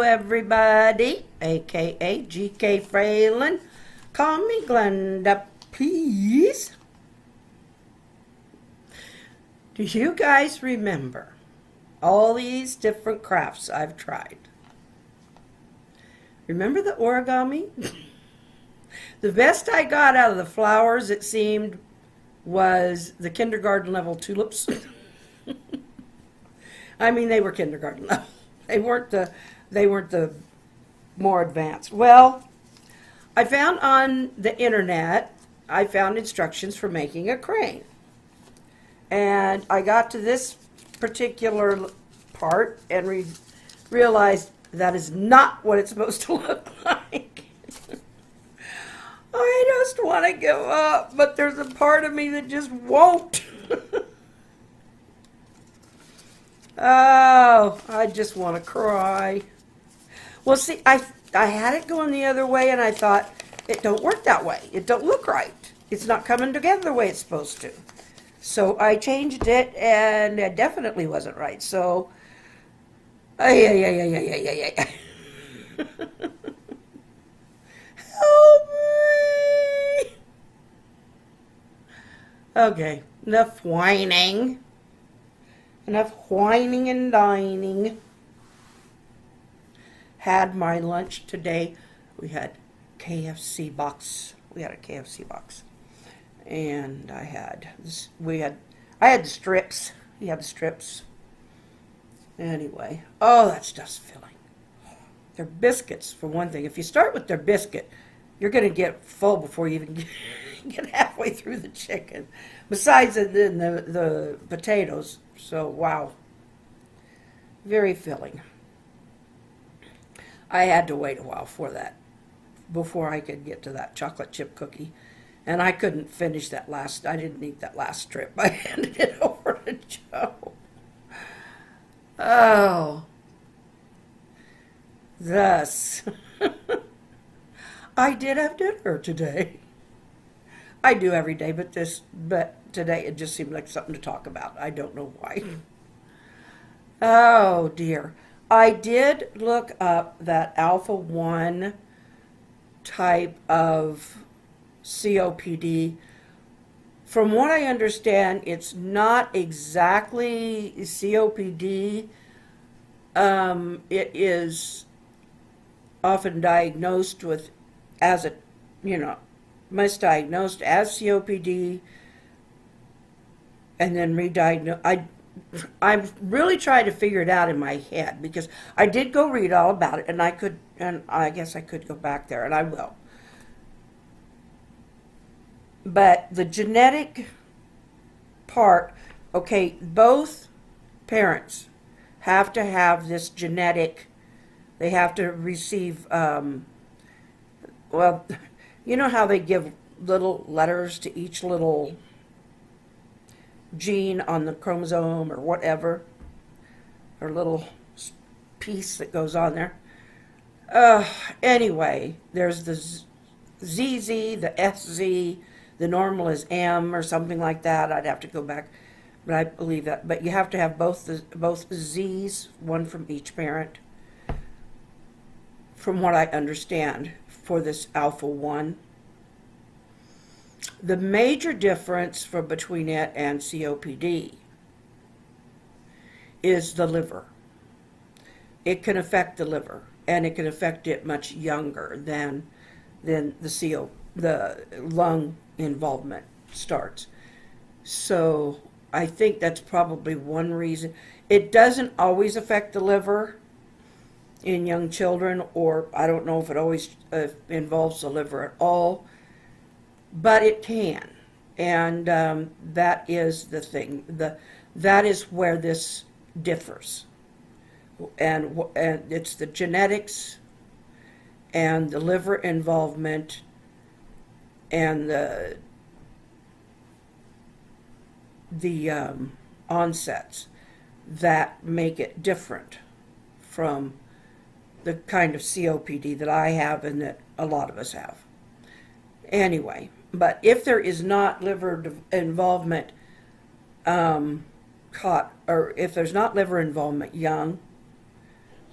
everybody, aka GK Fralin. Call me Glenda, please. Do you guys remember all these different crafts I've tried? Remember the origami? The best I got out of the flowers, it seemed, was the kindergarten level tulips. I mean, they were kindergarten level. They weren't the more advanced. Well, I found on the internet, I found instructions for making a crane. And I got to this particular part and realized that is not what it's supposed to look like. I just want to give up, but there's a part of me that just won't. Oh, I just want to cry. Well, see, I had it going the other way, and I thought, it don't work that way. It don't look right. It's not coming together the way it's supposed to. So I changed it, and it definitely wasn't right. So, ay. Help me. Okay, enough whining. Enough whining and dining. Had my lunch today. We had KFC box. We had a KFC box. And I had the strips. We had the strips. Anyway, oh, that stuff's filling. They're biscuits, for one thing. If you start with their biscuit, you're going to get full before you even get halfway through the chicken. Besides the potatoes. So, wow. Very filling. I had to wait a while for that, before I could get to that chocolate chip cookie. And I couldn't finish that I didn't eat that last strip. I handed it over to Joe. Oh. Thus. I did have dinner today. I do every day, but today it just seemed like something to talk about. I don't know why. Oh, dear. I did look up that Alpha 1 type of COPD. From what I understand, it's not exactly COPD. It is often diagnosed with, misdiagnosed as COPD, and then re-diagnosed. I'm really trying to figure it out in my head, because I did go read all about it, and I guess I could go back there, and I will. But the genetic part, okay, both parents have to have this genetic, they have to receive, well, you know how they give little letters to each little gene on the chromosome or whatever, or little piece that goes on there. Anyway, there's the ZZ, the SZ, the normal is M or something like that. I'd have to go back, but I believe that. But you have to have both Z's, one from each parent, from what I understand, for this Alpha 1. The major difference between it and COPD is the liver. It can affect the liver, and it can affect it much younger than the lung involvement starts. So I think that's probably one reason. It doesn't always affect the liver in young children, or I don't know if it always involves the liver at all, but it can. And that is the thing. That is where this differs. And it's the genetics and the liver involvement and the onsets that make it different from the kind of COPD that I have and that a lot of us have. Anyway, but if there is not liver involvement or if there's not liver involvement young,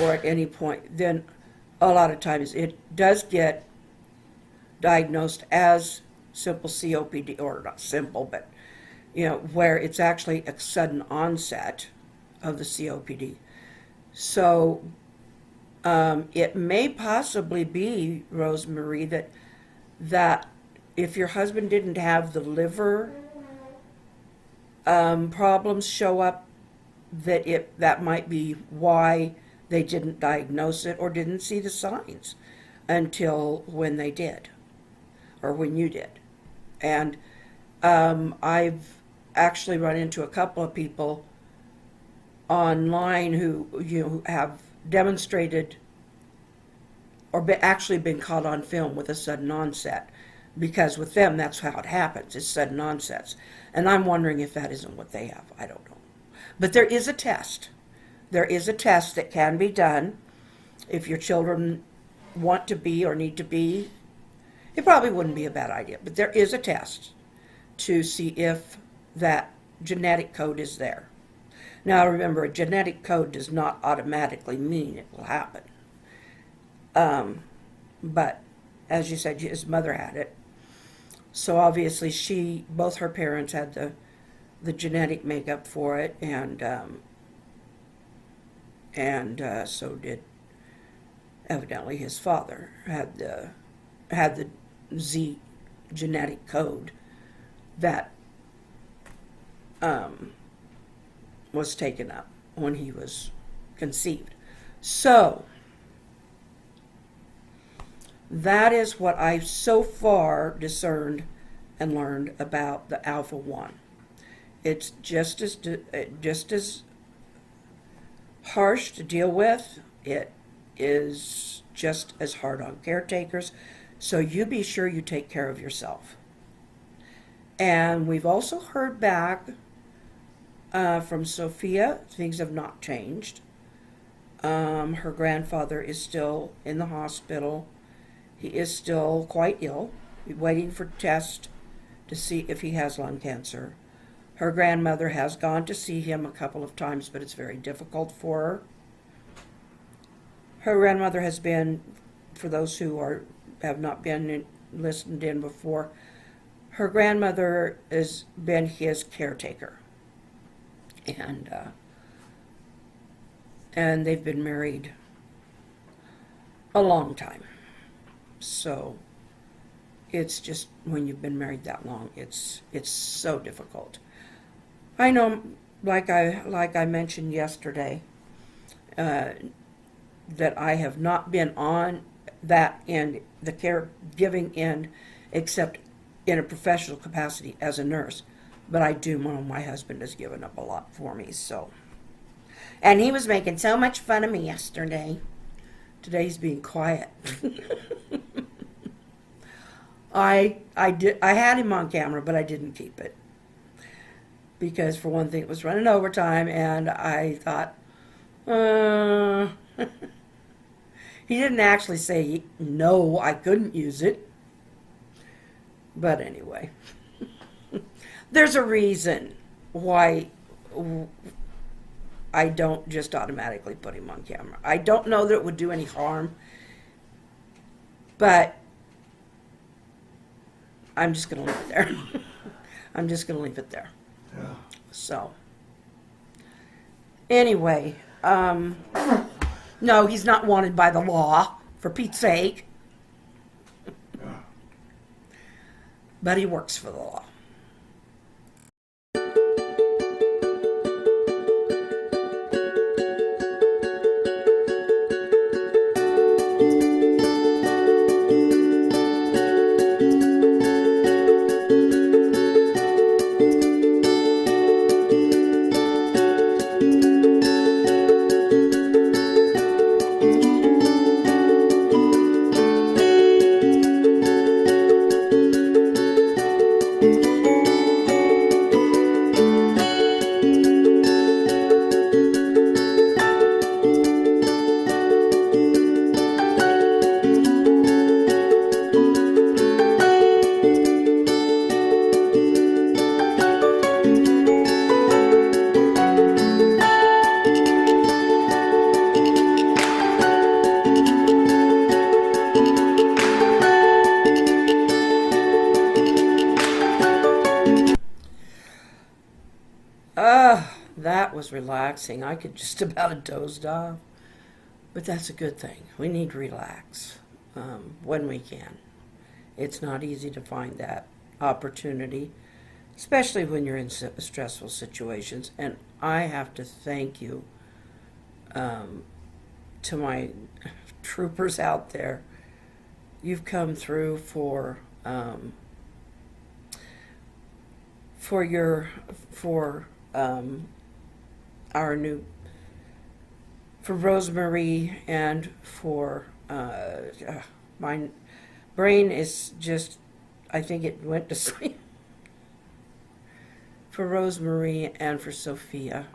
or at any point, then a lot of times it does get diagnosed as simple COPD, or not simple, but where it's actually a sudden onset of the COPD. So it may possibly be, Rosemarie, that if your husband didn't have the liver problems show up, that might be why they didn't diagnose it or didn't see the signs until when they did, or when you did. And I've actually run into a couple of people online who have demonstrated or actually been caught on film with a sudden onset, because with them that's how it happens, it's sudden onsets. And I'm wondering if that isn't what they have. I don't know. But there is a test. There is a test that can be done if your children want to be or need to be. It probably wouldn't be a bad idea, but there is a test to see if that genetic code is there. Now remember, a genetic code does not automatically mean it will happen. But as you said, his mother had it. So obviously both her parents had the genetic makeup for it, and so did evidently his father had the Z genetic code that was taken up when he was conceived. So that is what I've so far discerned and learned about the Alpha 1. It's just as harsh to deal with. It is just as hard on caretakers. So you be sure you take care of yourself. And we've also heard back from Sophia. Things have not changed. Her grandfather is still in the hospital. He is still quite ill, waiting for tests to see if he has lung cancer. Her grandmother has gone to see him a couple of times, but it's very difficult for her. Her grandmother has been, for those who have not been listened in before, her grandmother has been his caretaker. And they've been married a long time. So it's just, when you've been married that long, it's so difficult. I know, like I mentioned yesterday, that I have not been on that end, the caregiving end, except in a professional capacity as a nurse. But I do know my husband has given up a lot for me, so. And he was making so much fun of me yesterday. Today he's being quiet. I had him on camera, but I didn't keep it. Because for one thing, it was running overtime, and I thought, he didn't actually say no, I couldn't use it. But anyway, there's a reason why I don't just automatically put him on camera. I don't know that it would do any harm, but I'm just going to leave it there. I'm just going to leave it there. Yeah. So, anyway, no, he's not wanted by the law, for Pete's sake. Yeah. But he works for the law. was relaxing. I could just about have dozed off. But that's a good thing. We need to relax when we can. It's not easy to find that opportunity, especially when you're in stressful situations. And I have to thank you to my troopers out there. You've come through for our new, for Rosemary, and for my brain is just, I think it went to sleep. For Rosemary and for Sophia.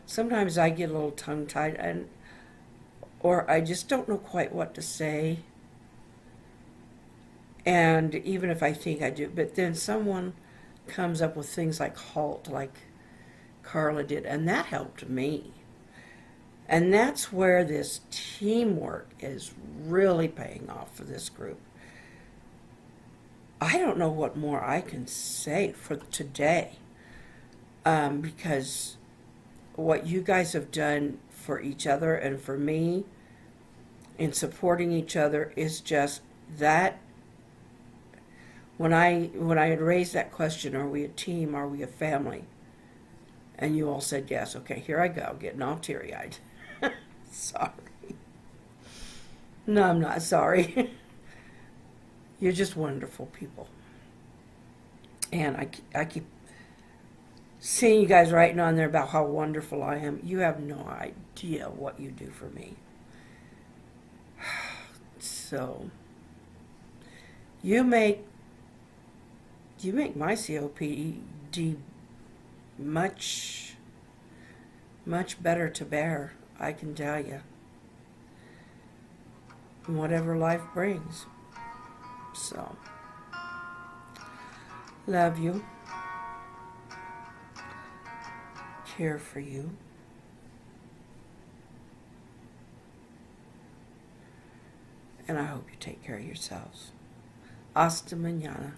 Sometimes I get a little tongue-tied, or I just don't know quite what to say. And even if I think I do, but then someone comes up with things like halt, like Carla did, and that helped me. And that's where this teamwork is really paying off for this group. I don't know what more I can say for today, because what you guys have done for each other and for me in supporting each other is just that. When I had raised that question, are we a team, are we a family? And you all said yes. Okay, here I go, getting all teary-eyed. Sorry. No, I'm not sorry. You're just wonderful people. And I keep seeing you guys writing on there about how wonderful I am. You have no idea what you do for me. So, you make my COPD much, much better to bear, I can tell you. Whatever life brings. So, love you. Care for you. And I hope you take care of yourselves. Hasta mañana.